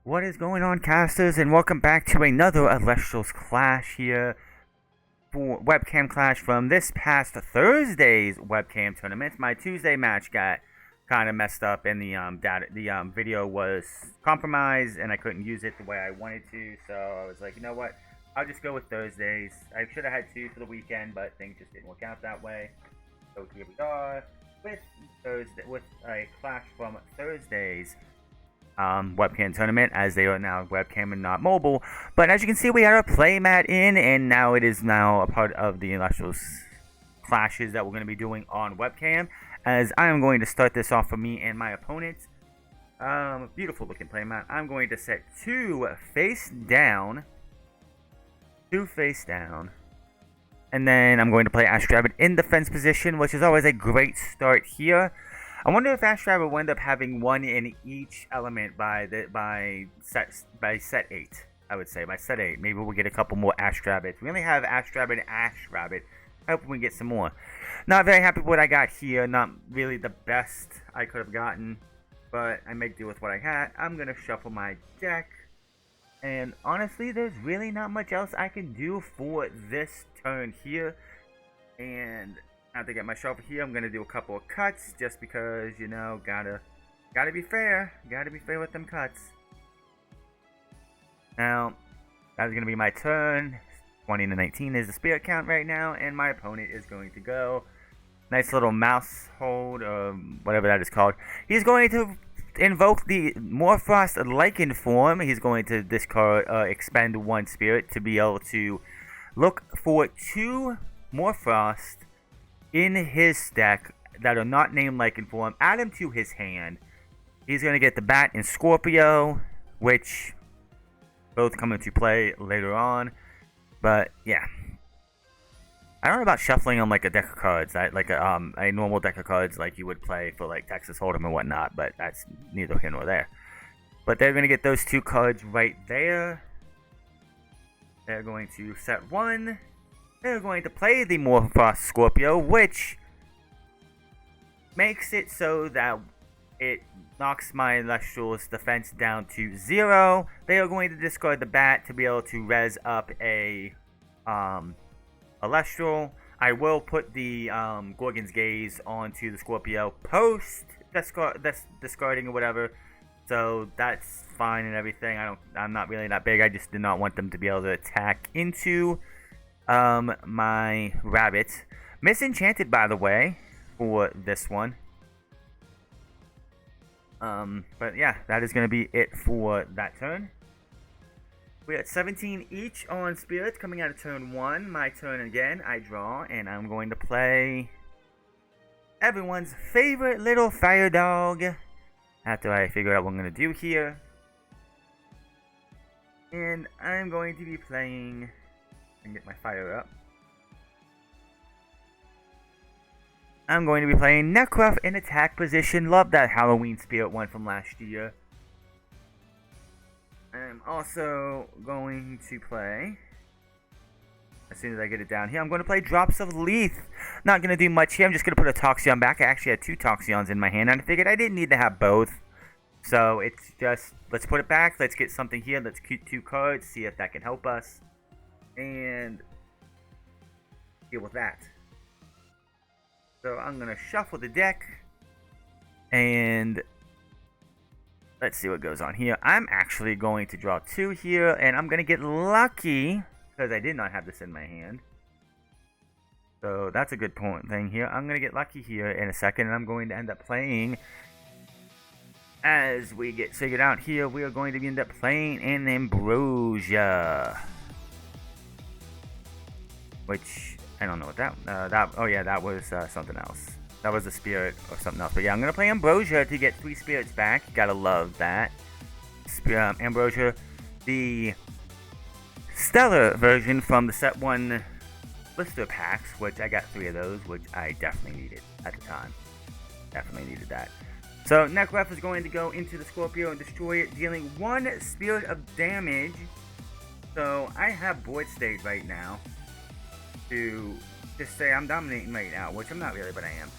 What is going on, casters, and welcome back to another Alestrals Clash here for webcam clash from this past Thursday's webcam tournament. My Tuesday match got kind of messed up, and the video was compromised, and I couldn't use it the way I wanted to. So I was like, you know what? I'll just go with Thursdays. I should have had two for the weekend, but things just didn't work out that way. So here we are with a clash from Thursdays webcam tournament, as they are now webcam and not mobile. But as you can see, we had our playmat in, and now it is now a part of the Alestrals clashes that we're going to be doing on webcam, as I am going to start this off for me and my opponent. Beautiful looking playmat. I'm going to set two face down, and then I'm going to play Ash Rabbit in defense position, which is always a great start here. I wonder if Ash Rabbit will end up having one in each element by set 8. I would say by set 8. Maybe we'll get a couple more Ash Rabbits. We only have Ash Rabbit and Ash Rabbit. I hope we get some more. Not very happy with what I got here. Not really the best I could have gotten, but I make do with what I had. I'm gonna shuffle my deck, and honestly, there's really not much else I can do for this turn here. And after I get my shuffle here, I'm gonna do a couple of cuts just because, you know, gotta be fair. Gotta be fair with them cuts. Now, that's gonna be my turn. 20 to 19 is the spirit count right now, and my opponent is going to go. Nice little mouse hold, or whatever that is called. He's going to invoke the Morphrost Lichen form. He's going to discard, expend one spirit to be able to look for two Morphrost in his deck that are not named Lichen form. Add them to his hand. He's going to get the Bat and Scorpio, which both come into play later on. But yeah, I don't know about shuffling on like a deck of cards, like a normal deck of cards like you would play for like Texas Hold'em and whatnot. But that's neither here nor there. But they're going to get those two cards right there. They're going to set one. They're going to play the Morphrost Scorpio, which makes it so that it knocks my Alestral's defense down to 0. They are going to discard the Bat to be able to res up a Alestral. I will put the Gorgon's Gaze onto the Scorpio post discarding or whatever. So that's fine and everything. I'm not really that big. I just did not want them to be able to attack into my rabbit. Misenchanted, by the way, for this one. But yeah, that is going to be it for that turn. We're at 17 each on spirits coming out of turn 1. My turn again. I draw, and I'm going to play everyone's favorite little fire dog after I figure out what I'm going to do here. And I'm going to be playing and get my fire up. I'm going to be playing Necruff in attack position. Love that Halloween spirit one from last year. I'm also going to play, as soon as I get it down here, I'm going to play Drops of Leaf. Not going to do much here. I'm just going to put a Toxeon back. I actually had 2 Toxeons in my hand, and I figured I didn't need to have both. So it's just, let's put it back. Let's get something here. Let's keep 2 cards, see if that can help us, and deal with that. So I'm going to shuffle the deck, and let's see what goes on here. I'm actually going to draw 2 here, and I'm going to get lucky, because I did not have this in my hand. So that's a good point thing here. I'm going to get lucky here in a second, and I'm going to end up playing, as we get figured out here, we are going to end up playing an Ambrosia. Which, I don't know what oh yeah, that was something else. That was a spirit or something else. But yeah, I'm going to play Ambrosia to get 3 spirits back. Gotta love that. Ambrosia, the stellar version from the set 1 blister packs, which I got 3 of those, which I definitely needed at the time. Definitely needed that. So Necruff is going to go into the Scorpio and destroy it, dealing 1 spirit of damage. So I have board state right now to just say I'm dominating right now, which I'm not really, but I am.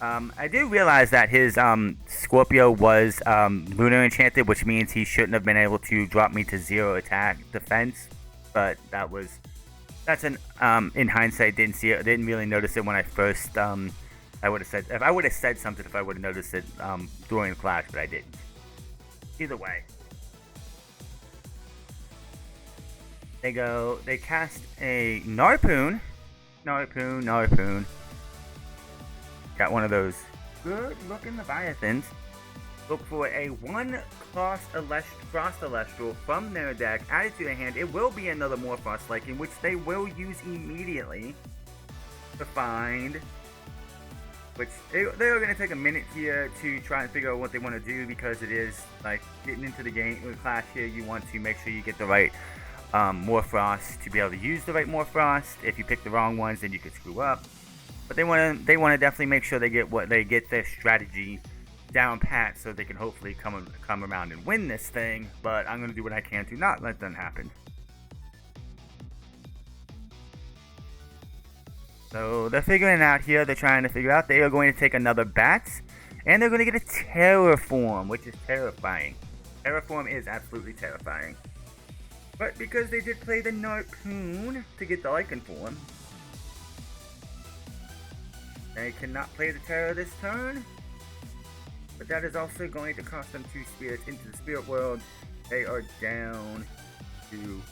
I do realize that his Scorpio was lunar enchanted, which means he shouldn't have been able to drop me to 0 attack defense. But that's an in hindsight, didn't see it, didn't really notice it when I first I would have said, if I would have said something, if I would have noticed it during the clash, but I didn't. Either way, they cast a Narpoon. Got one of those good-looking Leviathans. Look for a 1 Frost Celestial from their deck, added to their hand. It will be another Morphrost Lycan, which they will use immediately to find. Which they're going to take a minute here to try and figure out what they want to do, because it is like getting into the game, the clash here. You want to make sure you get the right Morphrost to be able to use the right Morphrost. If you pick the wrong ones, then you could screw up. But they want to definitely make sure they get their strategy down pat, so they can hopefully come around and win this thing. But I'm going to do what I can to not let that happen. So they're figuring out here. They're trying to figure out. They are going to take another bat, and they're going to get a Terraform, which is terrifying. Terraform is absolutely terrifying. But because they did play the Narpoon to get the Lycan form, they cannot play the Terra this turn. But that is also going to cost them 2 spirits into the spirit world. They are down to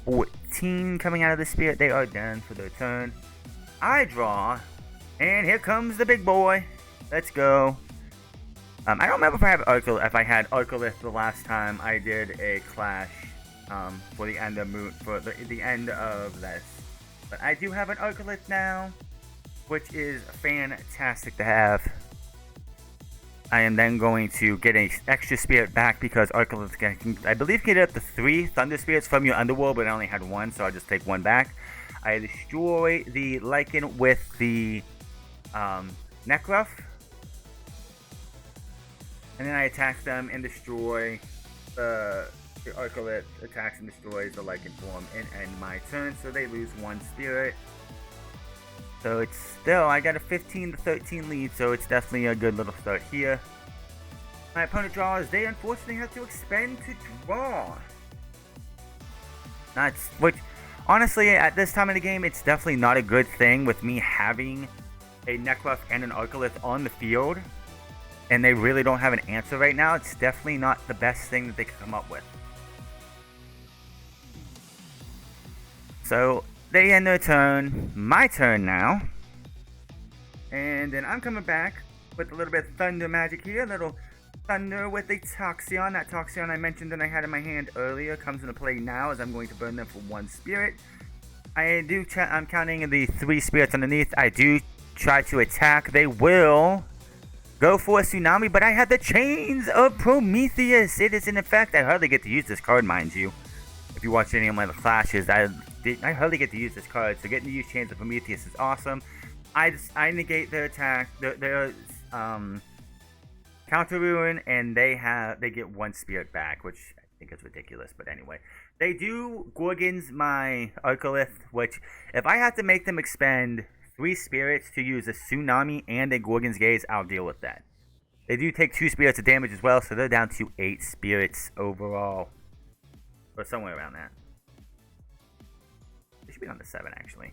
14 coming out of the spirit. They are done for their turn. I draw, and here comes the big boy. Let's go. I don't remember if I had Arcolith the last time I did a clash for the end of the end of this. But I do have an Arcolith now, which is fantastic to have. I am then going to get an extra spirit back, because Arcolith can, I believe, get up to 3 Thunder Spirits from your Underworld, but I only had 1, so I'll just take 1 back. I destroy the Lycan with the Necruff, and then I attack them and destroy the Arcolith attacks and destroys the Lycan form and end my turn, so they lose 1 spirit. So it's still, I got a 15 to 13 lead, so it's definitely a good little start here. My opponent draws. They unfortunately have to expend to draw. Which, honestly, at this time of the game, it's definitely not a good thing with me having a Necruff and an Arcolith on the field, and they really don't have an answer right now. It's definitely not the best thing that they could come up with. So they end their turn. My turn now. And then I'm coming back with a little bit of Thunder magic here. A little Thunder with a Toxeon. That Toxeon I mentioned that I had in my hand earlier comes into play now, as I'm going to burn them for 1 spirit. I'm counting the 3 spirits underneath. I do try to attack. They will go for a Tsunami, but I have the Chains of Prometheus. It is in effect. I hardly get to use this card, mind you. If you watch any of my clashes, I hardly get to use this card, so getting to use Chains of Prometheus is awesome. I negate their attack, their counter ruin, and they get 1 spirit back, which I think is ridiculous. But anyway, they do Gorgons my Arcolith, which if I have to make them expend 3 spirits to use a Tsunami and a Gorgon's Gaze, I'll deal with that. They do take 2 spirits of damage as well, so they're down to 8 spirits overall, or somewhere around that. They should be down to 7 actually.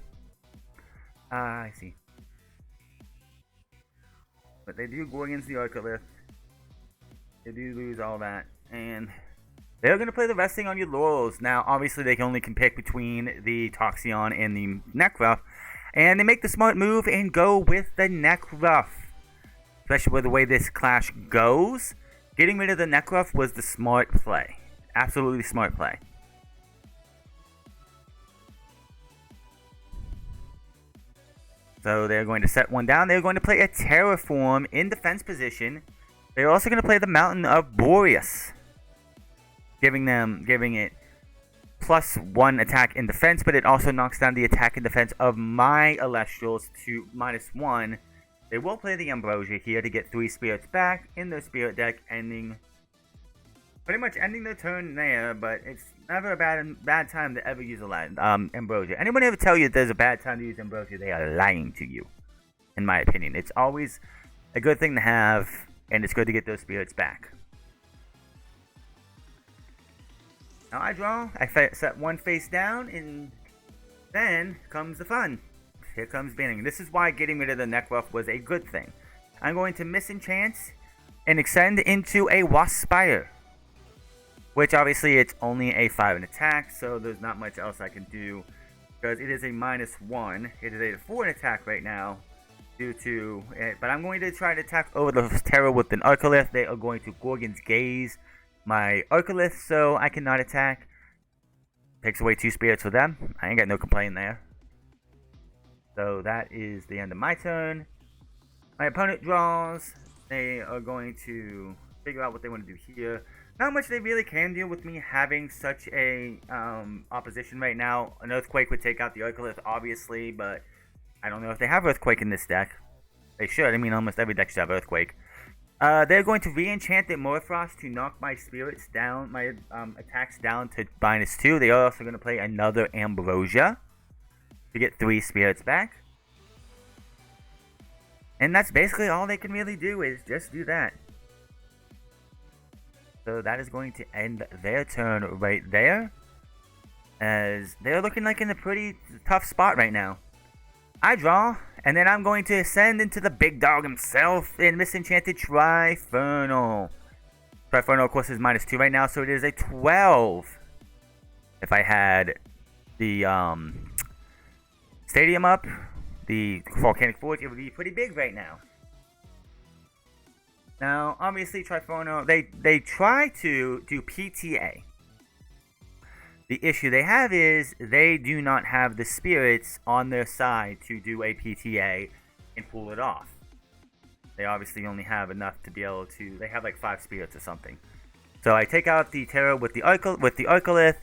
I see. But they do go against the Arcolith. They do lose all that. And they're going to play the resting on your laurels. Now, obviously, they can only pick between the Toxeon and the Necruff. And they make the smart move and go with the Necruff. Especially with the way this clash goes. Getting rid of the Necruff was the smart play. Absolutely smart play. So they're going to set 1 down. They're going to play a Terraform in defense position. They're also going to play the Mountain of Boreas, giving it +1 attack in defense, but it also knocks down the attack and defense of my Celestials to -1. They will play the Ambrosia here to get 3 spirits back in their spirit deck, pretty much ending their turn there. But it's never a bad time to ever use Ambrosia. Anyone ever tell you that there's a bad time to use Ambrosia, they are lying to you. in my opinion. It's always a good thing to have, and it's good to get those spirits back. Now I draw, I set one face down, and then comes the fun. Here comes banning. This is why getting rid of the Necroth was a good thing. I'm going to misenchant and extend into a Wasp Spire. Which obviously it's only a 5 in attack, so there's not much else I can do. Because it is a -1. It is a 4 in attack right now. Due to it. But I'm going to try to attack over the Terror with an Arcolith. They are going to Gorgon's Gaze my Arcolith, so I cannot attack. Takes away 2 spirits for them. I ain't got no complaint there. So that is the end of my turn. My opponent draws. They are going to figure out what they want to do here. Not much they really can do with me having such a opposition right now. An Earthquake would take out the Arcolith, obviously, but I don't know if they have Earthquake in this deck. They should. I mean, almost every deck should have Earthquake. They're going to re-enchant the Morphrost to knock my spirits down, my attacks down to -2. They are also going to play another Ambrosia to get 3 spirits back. And that's basically all they can really do, is just do that. So that is going to end their turn right there, as they're looking like in a pretty tough spot right now. I draw, and then I'm going to ascend into the big dog himself in Misenchanted Trifernal. Trifernal, of course, is -2 right now, so it is a 12. If I had the Stadium up, the Volcanic Forge, it would be pretty big right now. Now, obviously, Trifernal, they try to do PTA. The issue they have is they do not have the spirits on their side to do a PTA and pull it off. They obviously only have enough to be able to. They have like 5 spirits or something. So I take out the Terror with the Arcolith.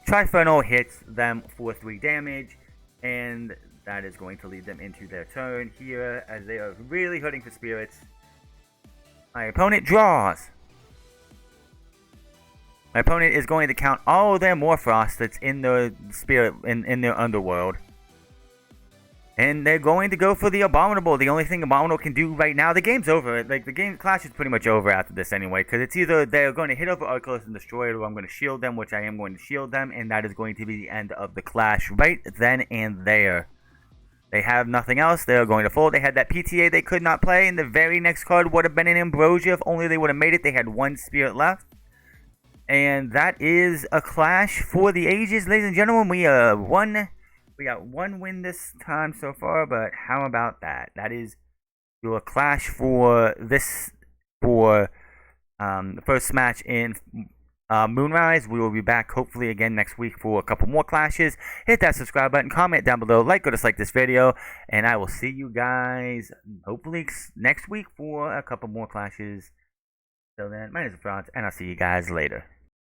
Trifernal hits them for 3 damage, and that is going to lead them into their turn here, as they are really hurting for spirits. My opponent draws. My opponent is going to count all of their Morphrost that's in their spirit, in their underworld. And they're going to go for the Abominable. The only thing Abominable can do right now, the game's over. Like, the game clash is pretty much over after this anyway. Because it's either they're going to hit over Arcolith and destroy it, or I'm going to shield them, which I am going to shield them. And that is going to be the end of the clash right then and there. They have nothing else. They're going to fold. They had that PTA they could not play. And the very next card would have been an Ambrosia. If only they would have made it. They had 1 spirit left. And that is a clash for the ages, ladies and gentlemen. We got 1 win this time so far, but how about that? That is your clash for this, for the first match in MoonRise. We will be back hopefully again next week for a couple more clashes. Hit that subscribe button, comment down below, like or dislike this video, and I will see you guys hopefully next week for a couple more clashes. Till then, my name is Franz, and I'll see you guys later.